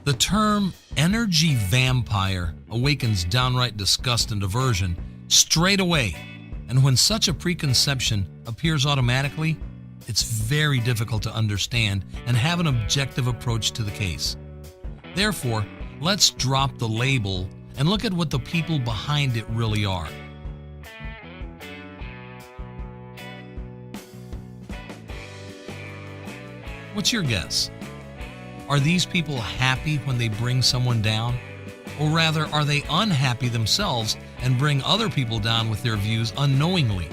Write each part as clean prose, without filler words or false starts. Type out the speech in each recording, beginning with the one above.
The term energy vampire awakens downright disgust and aversion straight away, and when such a preconception appears automatically, it's very difficult to understand and have an objective approach to the case. Therefore, let's drop the label and look at what the people behind it really are. What's your guess? Are these people happy when they bring someone down? Or rather, are they unhappy themselves and bring other people down with their views unknowingly?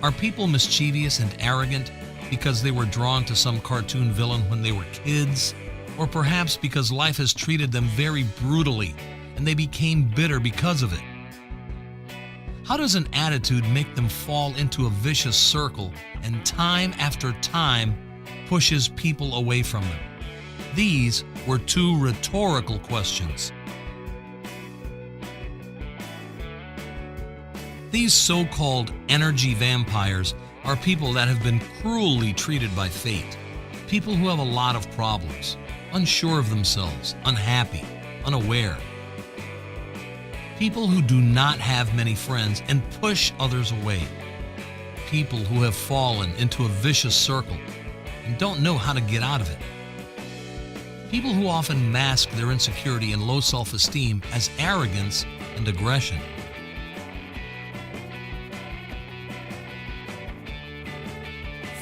Are people mischievous and arrogant because they were drawn to some cartoon villain when they were kids? Or perhaps because life has treated them very brutally and they became bitter because of it? How does an attitude make them fall into a vicious circle and time after time pushes people away from them? These were two rhetorical questions. These so-called energy vampires are people that have been cruelly treated by fate. People who have a lot of problems, unsure of themselves, unhappy, unaware. People who do not have many friends and push others away. People who have fallen into a vicious circle and don't know how to get out of it. People who often mask their insecurity and low self-esteem as arrogance and aggression.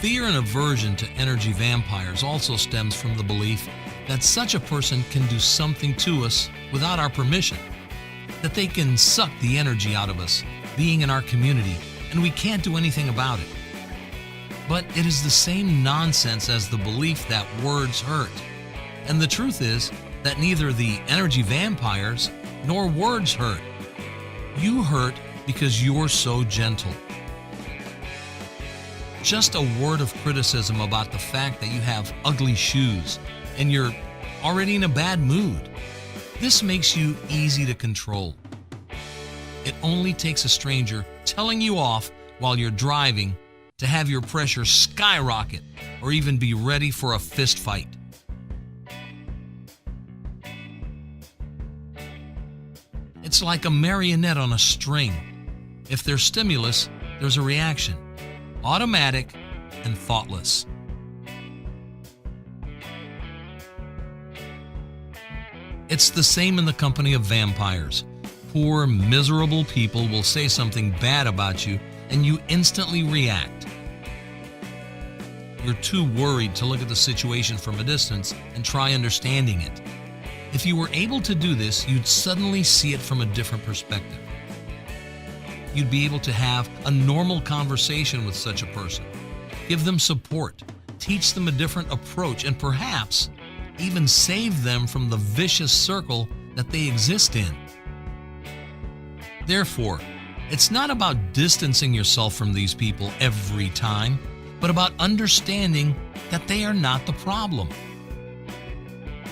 Fear and aversion to energy vampires also stems from the belief that such a person can do something to us without our permission, that they can suck the energy out of us being in our community and we can't do anything about it. But it is the same nonsense as the belief that words hurt. And the truth is that neither the energy vampires nor words hurt. You hurt because you're so gentle. Just a word of criticism about the fact that you have ugly shoes and you're already in a bad mood. This makes you easy to control. It only takes a stranger telling you off while you're driving to have your pressure skyrocket or even be ready for a fist fight. It's like a marionette on a string. If there's stimulus, there's a reaction. Automatic and thoughtless. It's the same in the company of vampires. Poor, miserable people will say something bad about you and you instantly react. You're too worried to look at the situation from a distance and try understanding it. If you were able to do this, you'd suddenly see it from a different perspective. You'd be able to have a normal conversation with such a person, give them support, teach them a different approach, and perhaps even save them from the vicious circle that they exist in. Therefore, it's not about distancing yourself from these people every time, but about understanding that they are not the problem.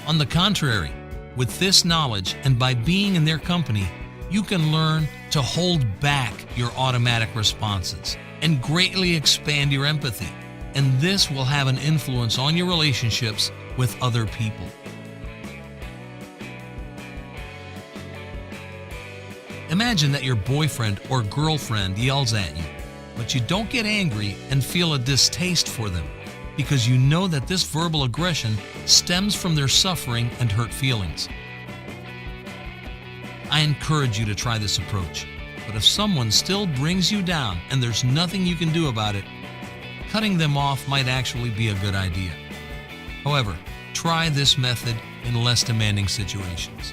On the contrary, with this knowledge and by being in their company, you can learn to hold back your automatic responses and greatly expand your empathy. And this will have an influence on your relationships with other people. Imagine that your boyfriend or girlfriend yells at you, but you don't get angry and feel a distaste for them because you know that this verbal aggression stems from their suffering and hurt feelings. I encourage you to try this approach, but if someone still brings you down and there's nothing you can do about it, cutting them off might actually be a good idea. However, try this method in less demanding situations.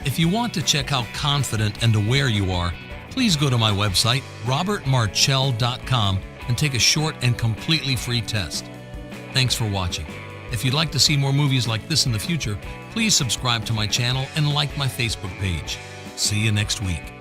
If you want to check how confident and aware you are, please go to my website, robertmarchell.com, and take a short and completely free test. Thanks for watching. If you'd like to see more movies like this in the future, please subscribe to my channel and like my Facebook page. See you next week.